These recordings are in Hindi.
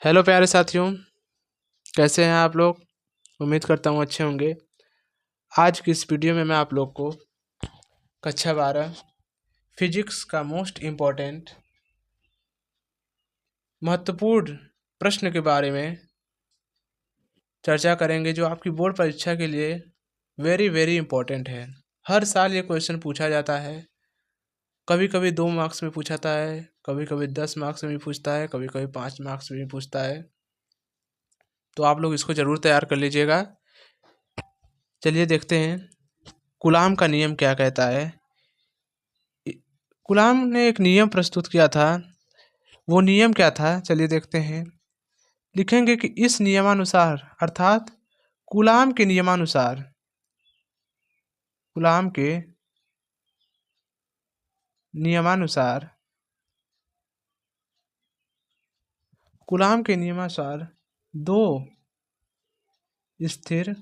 हेलो प्यारे साथियों, कैसे हैं आप लोग। उम्मीद करता हूँ अच्छे होंगे। आज की इस वीडियो में मैं आप लोग को कक्षा 12 फिजिक्स का मोस्ट इम्पोर्टेंट महत्वपूर्ण प्रश्न के बारे में चर्चा करेंगे, जो आपकी बोर्ड परीक्षा के लिए वेरी वेरी इम्पोर्टेंट है। हर साल ये क्वेश्चन पूछा जाता है। कभी कभी 2 मार्क्स में पूछाता है, कभी कभी 10 मार्क्स में भी पूछता है, कभी कभी 5 मार्क्स में भी पूछता है। तो आप लोग इसको ज़रूर तैयार कर लीजिएगा। चलिए देखते हैं कूलाम का नियम क्या कहता है। कूलाम ने एक नियम प्रस्तुत किया था। वो नियम क्या था, चलिए देखते हैं। लिखेंगे कि इस नियमानुसार, अर्थात कूलाम के नियमानुसार, कूलाम के नियमानुसार, कूलाम के नियमानुसार दो स्थिर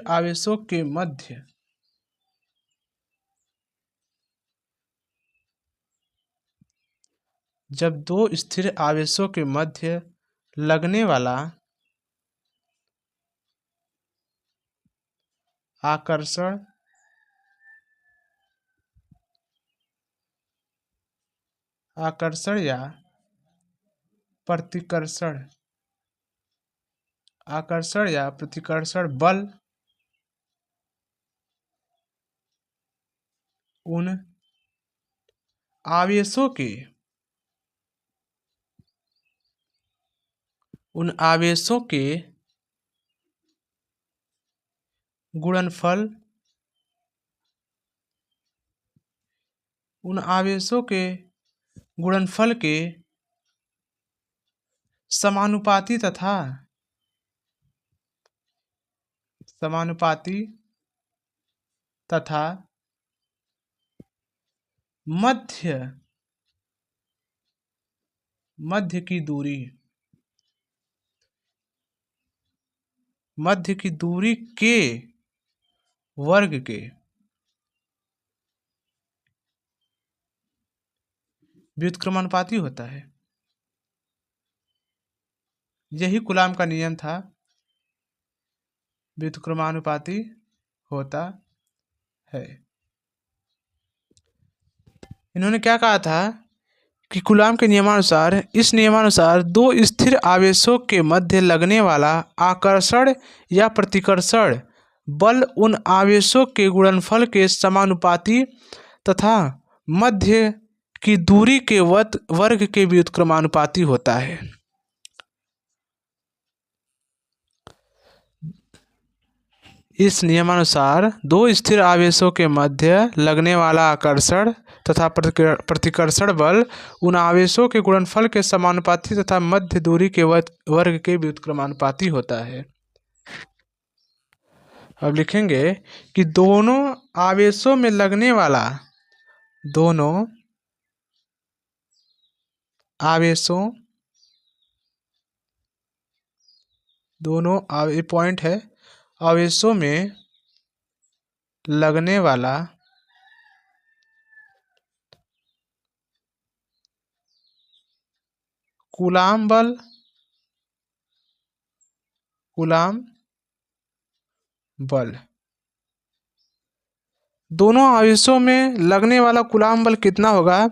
आवेशों के मध्य जब दो स्थिर आवेशों के मध्य लगने वाला आकर्षण या प्रतिकर्षण बल उन आवेशों के गुणनफल के समानुपाती तथा मध्य की दूरी के वर्ग के व्युत्क्रमानुपाती होता है। यही कूलाम का नियम था, व्युत्क्रमानुपाती होता है। इन्होंने क्या कहा था कि कूलाम के नियमानुसार, इस नियमानुसार दो स्थिर आवेशों के मध्य लगने वाला आकर्षण या प्रतिकर्षण बल उन आवेशों के गुणनफल के समानुपाती तथा मध्य की दूरी के वर्ग के व्युत्क्रमानुपाती होता है। इस नियमानुसार दो स्थिर आवेशों के मध्य लगने वाला आकर्षण तथा प्रतिकर्षण बल उन आवेशों के गुणनफल के समानुपाती तथा मध्य दूरी के वर्ग के व्युत्क्रमानुपाती होता है। अब लिखेंगे कि दोनों आवेशों में लगने वाला, पॉइंट है, आवेशों में लगने वाला कूलाम बल, दोनों आवेशों में लगने वाला कूलाम बल कितना होगा।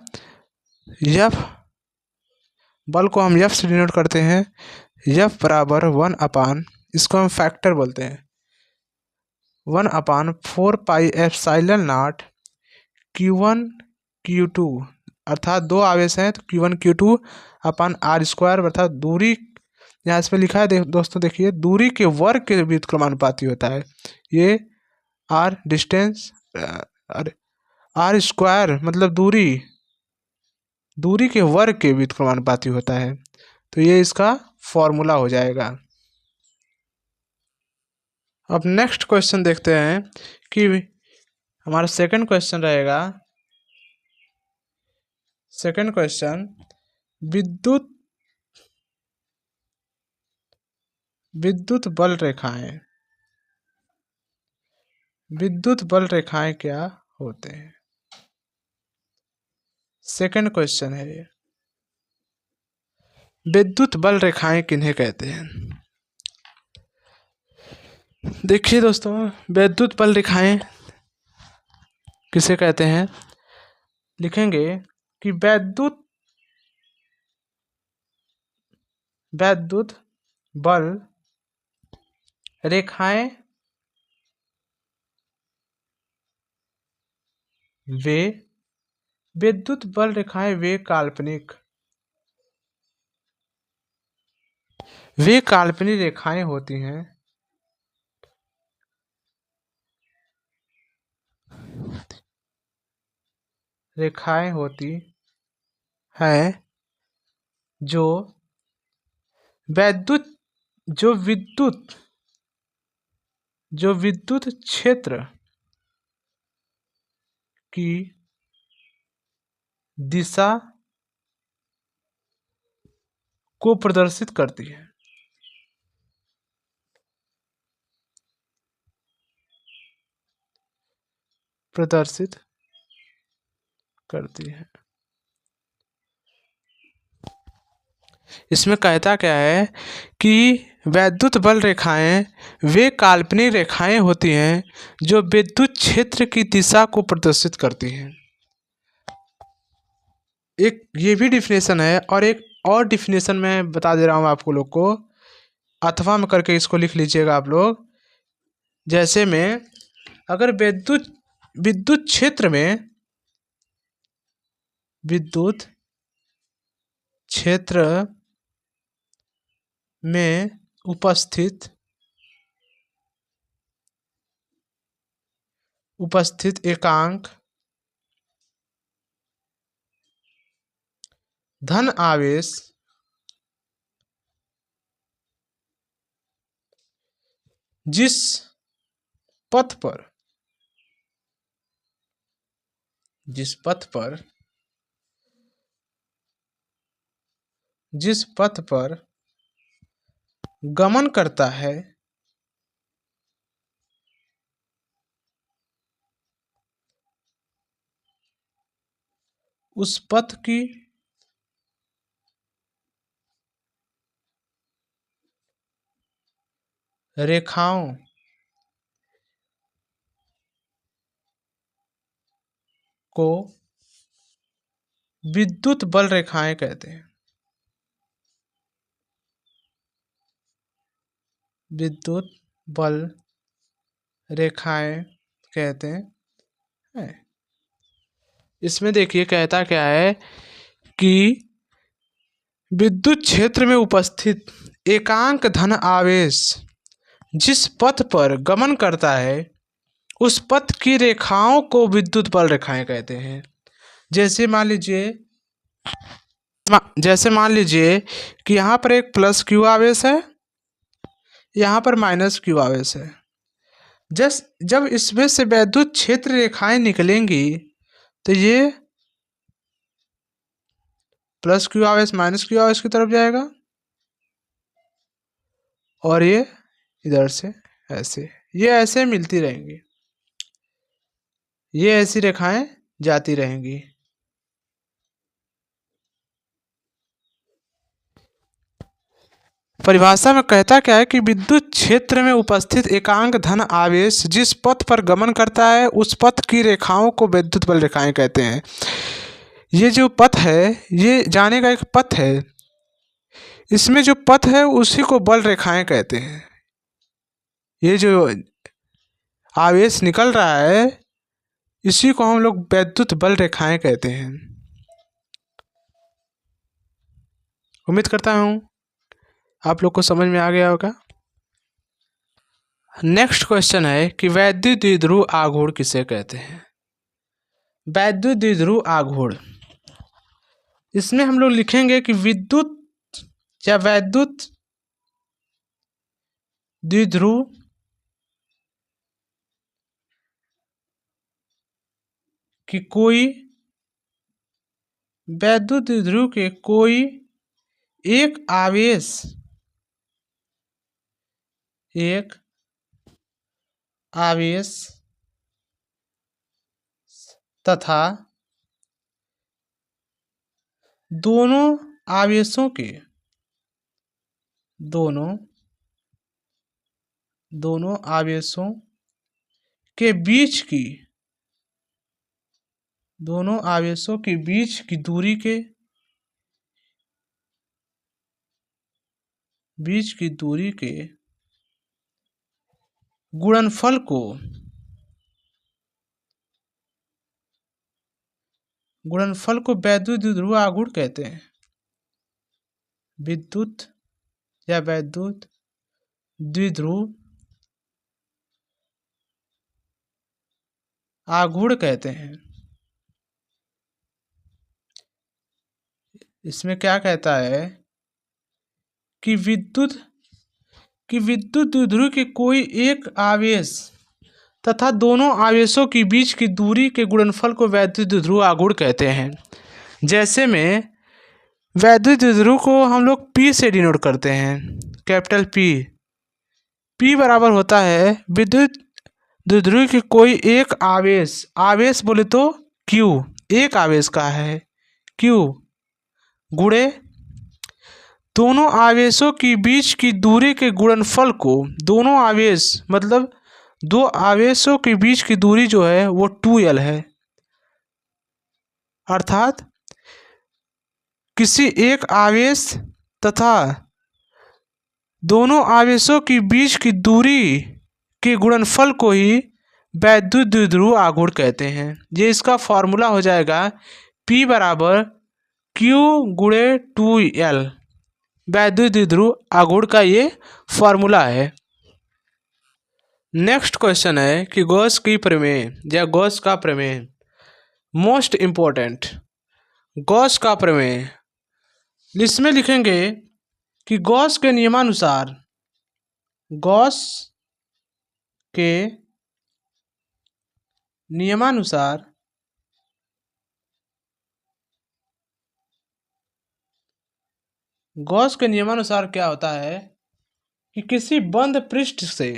F बल को हम F से डिनोट करते हैं। F बराबर 1/, इसको हम फैक्टर बोलते हैं, 1/4πε0 Q1 Q2, अर्थात दो आवेश हैं तो Q1 Q2 अपन r², अर्थात दूरी यहाँ इसमें लिखा है दोस्तों, देखिए दूरी के वर्ग के व्युत्क्रमानुपाती होता है। ये r डिस्टेंस, r² मतलब दूरी के वर्ग के व्युत्क्रमानुपाती होता है। तो ये इसका फॉर्मूला हो जाएगा। अब नेक्स्ट क्वेश्चन देखते हैं कि हमारा सेकंड क्वेश्चन रहेगा। सेकंड क्वेश्चन, विद्युत बल रेखाएं विद्युत बल रेखाएं क्या होते हैं? सेकंड क्वेश्चन है ये, विद्युत बल रेखाएं किन्हें कहते हैं? देखिए दोस्तों, विद्युत बल रेखाएं किसे कहते हैं? लिखेंगे कि विद्युत बल रेखाएं वे विद्युत बल रेखाएं वे काल्पनिक रेखाएं होती हैं हैं जो विद्युत जो विद्युत जो विद्युत क्षेत्र की दिशा को प्रदर्शित करती है। प्रदर्शित करती है। इसमें कहता क्या है कि विद्युत बल रेखाएं वे काल्पनिक रेखाएं होती हैं जो विद्युत क्षेत्र की दिशा को प्रदर्शित करती हैं। एक ये भी डिफिनेशन है, और एक और डिफिनेशन मैं बता दे रहा हूँ आपको लोग को, अथवा में करके इसको लिख लीजिएगा आप लोग। जैसे में अगर विद्युत विद्युत क्षेत्र में विद्युत क्षेत्र में उपस्थित एकांक धन आवेश जिस पथ पर गमन करता है उस पथ की रेखाओं को विद्युत बल रेखाएं कहते हैं। विद्युत बल रेखाएं कहते हैं। इसमें देखिए कहता क्या है कि विद्युत क्षेत्र में उपस्थित एकांक धन आवेश जिस पथ पर गमन करता है उस पथ की रेखाओं को विद्युत बल रेखाएं कहते हैं। जैसे मान लीजिए कि यहाँ पर एक प्लस क्यू आवेश है, यहाँ पर माइनस क्यू आवेश है। जब इसमें से विद्युत क्षेत्र रेखाएं निकलेंगी तो ये प्लस क्यू आवेश माइनस क्यू आवेश की तरफ जाएगा, और ये इधर से ये ऐसे मिलती रहेंगी, ये ऐसी रेखाएं जाती रहेंगी। परिभाषा में कहता क्या है कि विद्युत क्षेत्र में उपस्थित एकांक धन आवेश जिस पथ पर गमन करता है उस पथ की रेखाओं को विद्युत बल रेखाएं कहते हैं। ये जो पथ है ये जाने का एक पथ है, इसमें जो पथ है उसी को बल रेखाएं कहते हैं। ये जो आवेश निकल रहा है इसी को हम लोग विद्युत बल रेखाएं कहते हैं। उम्मीद करता हूँ आप लोग को समझ में आ गया होगा। नेक्स्ट क्वेश्चन है कि वैद्युत द्विध्रुव आघूर्ण किसे कहते हैं? वैद्युत द्विध्रुव आघूर्ण, इसमें हम लोग लिखेंगे कि विद्युत या वैद्युत द्विध्रुव की कोई वैद्युत द्विध्रुव के कोई एक आवेश तथा दोनों आवेशों के दोनों आवेशों के बीच की दूरी के गुणनफल को वैद्युत द्विध्रुव आघूर्ण कहते हैं। विद्युत या वैद्युत द्विध्रुव आघूर्ण कहते हैं। इसमें क्या कहता है कि विद्युत द्विध्रुव के कोई एक आवेश तथा दोनों आवेशों के बीच की दूरी के गुणनफल को वैद्युत द्विध्रुव आघूर्ण कहते हैं। जैसे में वैद्युत द्विध्रुव को हम लोग P से डिनोट करते हैं, कैपिटल P बराबर होता है विद्युत द्विध्रुव की कोई एक आवेश बोले तो Q, एक आवेश का है Q, गुणे दोनों आवेशों के बीच की दूरी के गुणनफल को, दोनों आवेश मतलब दो आवेशों के बीच की दूरी जो है वो 2L है, अर्थात किसी एक आवेश तथा दोनों आवेशों के बीच की दूरी के गुणनफल को ही वैद्युत द्विध्रुव आघूर्ण कहते हैं। ये इसका फॉर्मूला हो जाएगा P बराबर Q गुणे 2L, वैद्युत द्विध्रुव आघूर्ण का ये फॉर्मूला है। नेक्स्ट क्वेश्चन है कि गॉस की प्रमेय या गॉस का प्रमेय, मोस्ट इम्पोर्टेंट गॉस का प्रमेय। इसमें लिखेंगे कि गॉस के नियमानुसार गॉस के नियमानुसार क्या होता है कि किसी बंद पृष्ठ से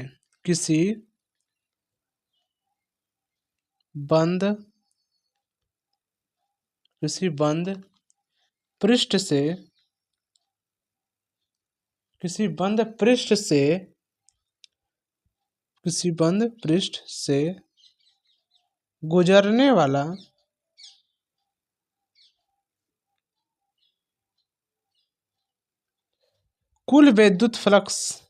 गुजरने वाला कुल विद्युत फ्लक्स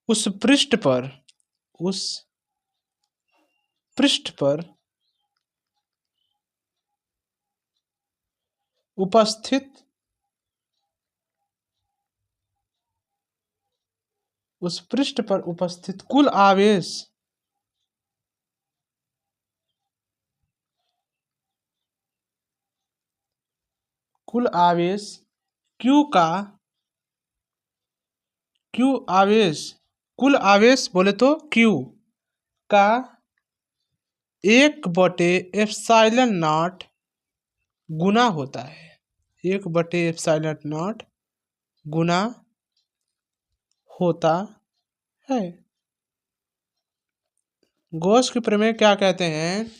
उस पृष्ठ पर उपस्थित कुल आवेश कुल आवेश बोले तो Q का 1/ε0 गुना होता है, 1/ε0 गुना होता है। गॉस के प्रमेय क्या कहते हैं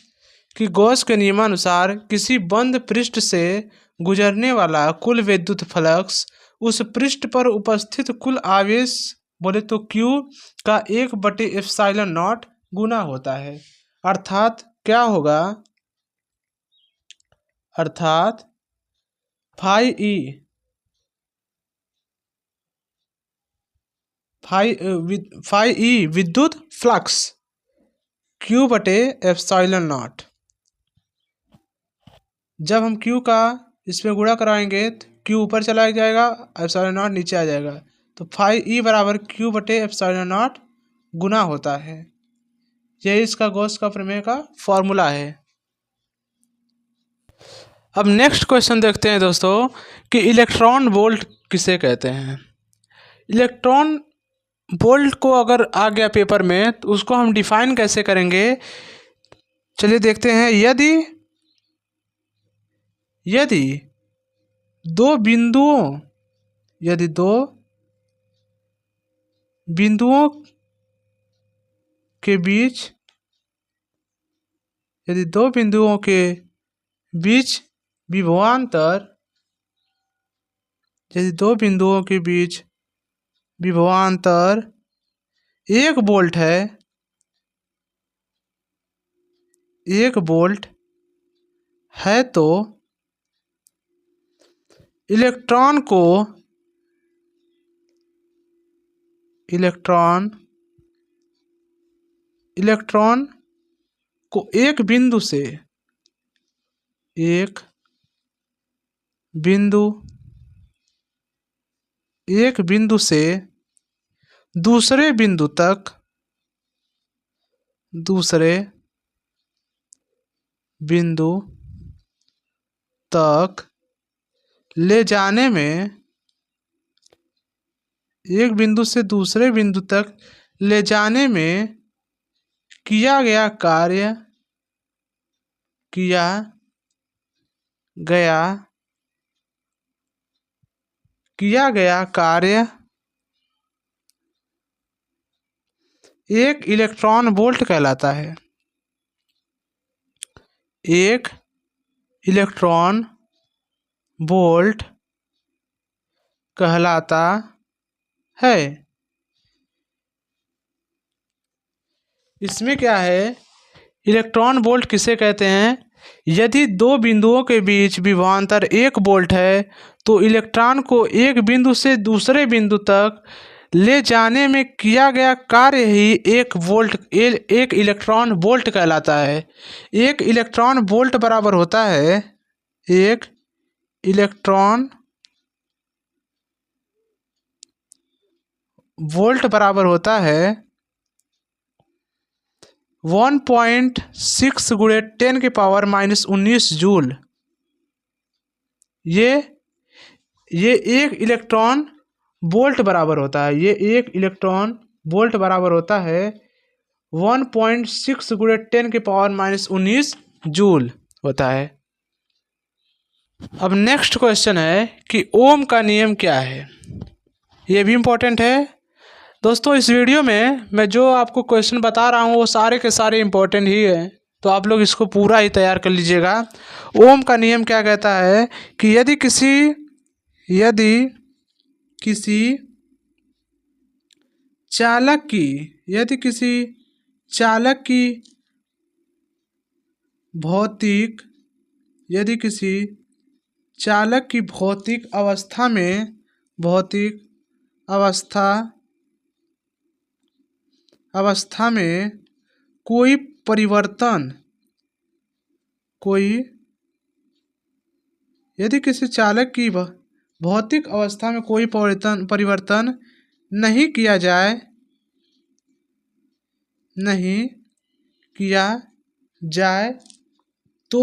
कि गॉस के नियमानुसार किसी बंद पृष्ठ से गुजरने वाला कुल विद्युत फ्लक्स उस पृष्ठ पर उपस्थित कुल आवेश बोले तो Q का 1/ε0 गुना होता है। अर्थात क्या होगा, अर्थात फाई ई विद्युत फ्लक्स Q/ε0। जब हम Q का इसमें गुणा कराएंगे तो Q ऊपर चला जाएगा, ε0 नीचे आ जाएगा, तो फाई ई बराबर Q/ε0 गुना होता है। यही इसका गॉस का प्रमेय का फॉर्मूला है। अब नेक्स्ट क्वेश्चन देखते हैं दोस्तों कि इलेक्ट्रॉन वोल्ट किसे कहते हैं। इलेक्ट्रॉन वोल्ट को अगर आ गया पेपर में तो उसको हम डिफाइन कैसे करेंगे, चलिए देखते हैं। यदि यदि दो बिंदुओं के बीच विभवांतर यदि दो बिंदुओं के बीच विभवांतर 1 वोल्ट है, 1 वोल्ट है तो इलेक्ट्रॉन को एक बिंदु से दूसरे बिंदु तक ले जाने में एक बिंदु से दूसरे बिंदु तक ले जाने में किया गया कार्य 1 इलेक्ट्रॉन वोल्ट कहलाता है। 1 इलेक्ट्रॉन वोल्ट कहलाता है। इसमें क्या है, इलेक्ट्रॉन वोल्ट किसे कहते हैं? यदि दो बिंदुओं के बीच विभवांतर 1 वोल्ट है तो इलेक्ट्रॉन को एक बिंदु से दूसरे बिंदु तक ले जाने में किया गया कार्य ही 1 इलेक्ट्रॉन वोल्ट कहलाता है। 1 इलेक्ट्रॉन वोल्ट बराबर होता है 1 इलेक्ट्रॉन वोल्ट बराबर होता है 1.6 × 10⁻⁻19 जूल। ये 1 इलेक्ट्रॉन वोल्ट बराबर होता है। ये 1 इलेक्ट्रॉन वोल्ट बराबर होता है 1.6 × 10⁻⁻19 जूल होता है। अब नेक्स्ट क्वेश्चन है कि ओम का नियम क्या है। ये भी इम्पोर्टेंट है दोस्तों। इस वीडियो में मैं जो आपको क्वेश्चन बता रहा हूँ वो सारे के सारे इम्पोर्टेंट ही है, तो आप लोग इसको पूरा ही तैयार कर लीजिएगा। ओम का नियम क्या कहता है कि यदि किसी चालक की भौतिक अवस्था में कोई परिवर्तन यदि किसी चालक की भौतिक अवस्था में कोई परिवर्तन नहीं किया जाए तो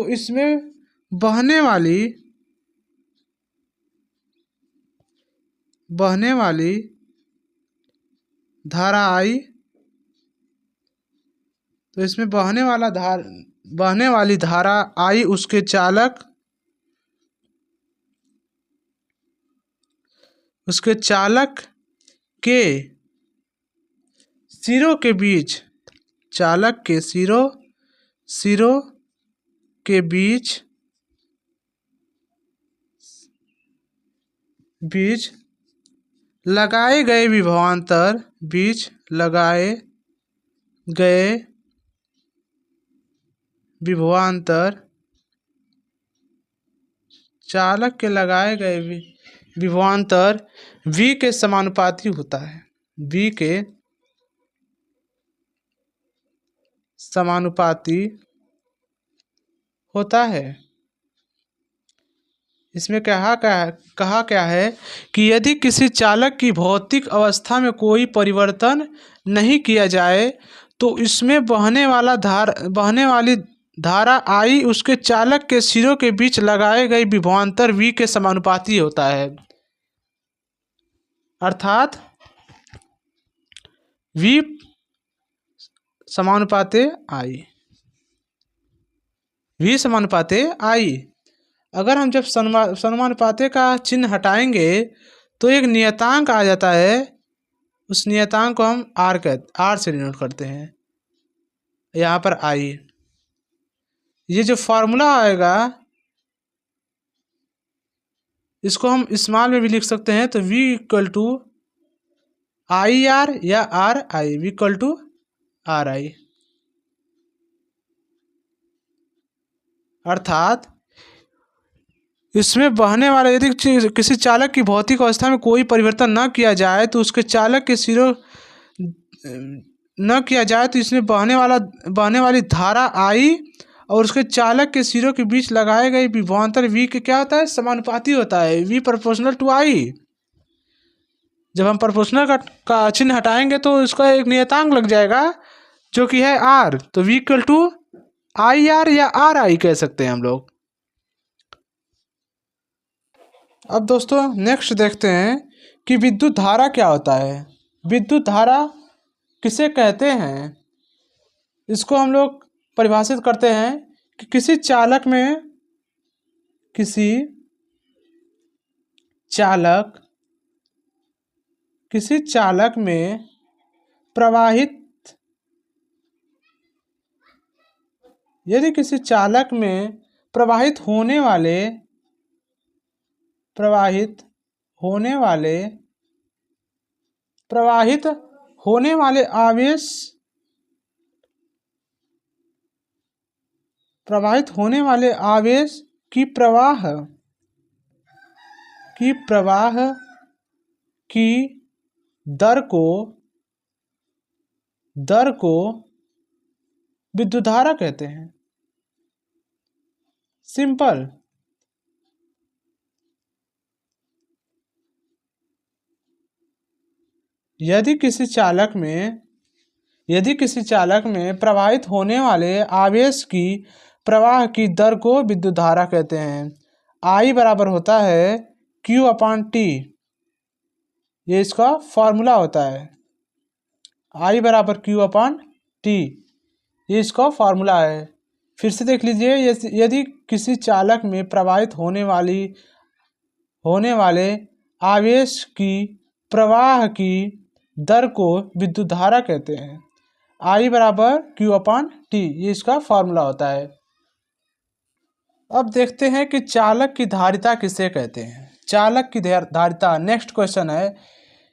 इसमें बहने वाली धारा आई, तो इसमें बहने वाली धारा आई उसके चालक के सिरों के बीच लगाए गए विभवांतर चालक के लगाए गए विभवांतर V के समानुपाती होता है। V के समानुपाती होता है। इसमें कहा क्या है कि यदि किसी चालक की भौतिक अवस्था में कोई परिवर्तन नहीं किया जाए तो इसमें बहने वाली धारा I उसके चालक के सिरों के बीच लगाए गए विभवांतर V के समानुपाती होता है। अर्थात V समानुपाते आई, V समानुपाते आई। अगर हम जब समानुपाते का चिन्ह हटाएंगे तो एक नियतांक आ जाता है, उस नियतांक को हम R से डिनोट करते हैं, यहाँ पर आई। ये जो फॉर्मूला आएगा इसको हम स्मॉल में भी लिख सकते हैं, तो V equal to I R या R I, V equal to R I. अर्थात इसमें बहने वाले यदि किसी चालक की भौतिक अवस्था में कोई परिवर्तन न किया जाए तो उसके चालक के सिरों न किया जाए तो इसमें बहने वाली धारा आई और उसके चालक के सिरों के बीच लगाए गए विभवांतर V के क्या होता है, समानुपाती होता है, V प्रोपोर्शनल टू आई। जब हम प्रोपोर्शनल का चिन्ह हटाएंगे तो उसका एक नियतांक लग जाएगा जो कि है R, तो V equal to I R या आर आई कह सकते हैं हम लोग। अब दोस्तों नेक्स्ट देखते हैं कि विद्युत धारा क्या होता है। विद्युत धारा किसे कहते हैं, इसको हम लोग परिभाषित करते हैं कि किसी चालक में प्रवाहित, यदि किसी चालक में प्रवाहित होने वाले आवेश की प्रवाह की दर को विद्युत धारा कहते हैं। सिंपल। यदि किसी चालक में प्रवाहित होने वाले आवेश की प्रवाह की दर को विद्युत धारा कहते हैं। I बराबर होता है Q अपॉन टी, ये इसका फॉर्मूला होता है। I बराबर Q अपॉन टी, ये इसका फॉर्मूला है। फिर से देख लीजिए, यदि किसी चालक में प्रवाहित होने वाले आवेश की प्रवाह की दर को विद्युत धारा कहते हैं। I बराबर Q अपॉन टी, ये इसका फॉर्मूला होता है। अब देखते हैं कि चालक की धारिता किसे कहते हैं। चालक की धारिता नेक्स्ट क्वेश्चन है,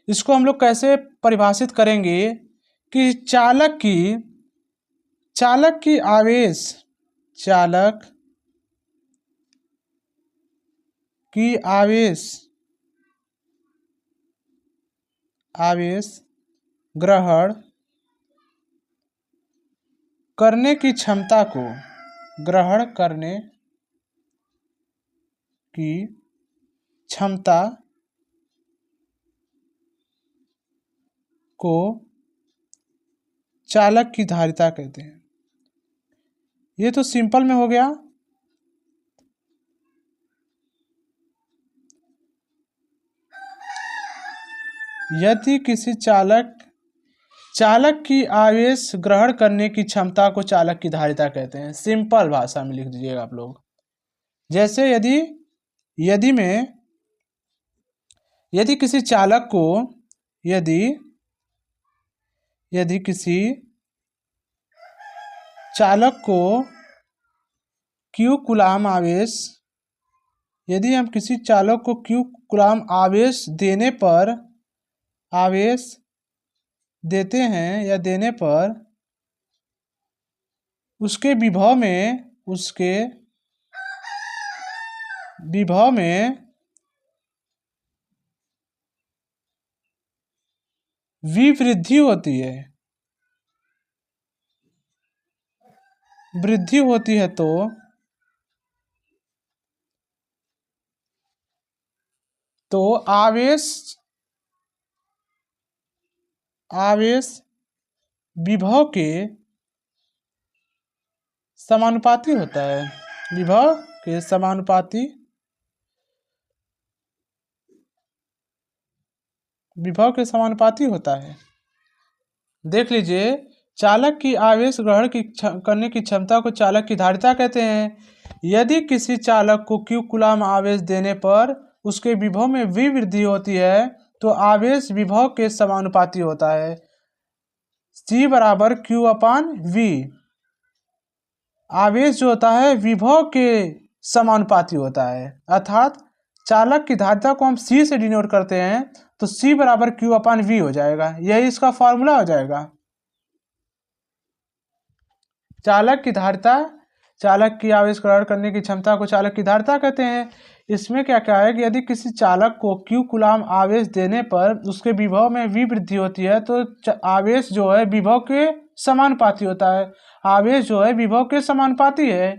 इसको हम लोग कैसे परिभाषित करेंगे कि चालक की आवेश ग्रहण करने की क्षमता को चालक की धारिता कहते हैं। ये तो सिंपल में हो गया। यदि किसी चालक की आवेश ग्रहण करने की क्षमता को चालक की धारिता कहते हैं। सिंपल भाषा में लिख दीजिएगा आप लोग। जैसे यदि किसी चालक को Q कूलाम आवेश, यदि हम किसी चालक को Q कूलाम आवेश देने पर उसके विभव में V वृद्धि होती है तो आवेश विभव के समानुपाती होता है। विभव के समानुपाती होता है। देख लीजिए, चालक की आवेश ग्रहण करने की क्षमता को चालक की धारिता कहते हैं। यदि किसी चालक को Q कूलाम आवेश देने पर उसके विभव में V वृद्धि होती है तो आवेश विभव के समानुपाती होता है। C बराबर Q अपान V। आवेश जो होता है विभव के समानुपाती होता है, अर्थात चालक की धारिता को हम C से डिनोट करते हैं तो C बराबर Q अपान V हो जाएगा। यही इसका फॉर्मूला हो जाएगा। चालक की धारिता, चालक की आवेश ग्रहण करने की क्षमता को चालक की धारिता कहते हैं। इसमें क्या क्या है कि यदि किसी चालक को Q कूलाम आवेश देने पर उसके विभव में V वृद्धि होती है तो आवेश जो है विभव के समानुपाती होता है। आवेश जो है विभव के समानुपाती है।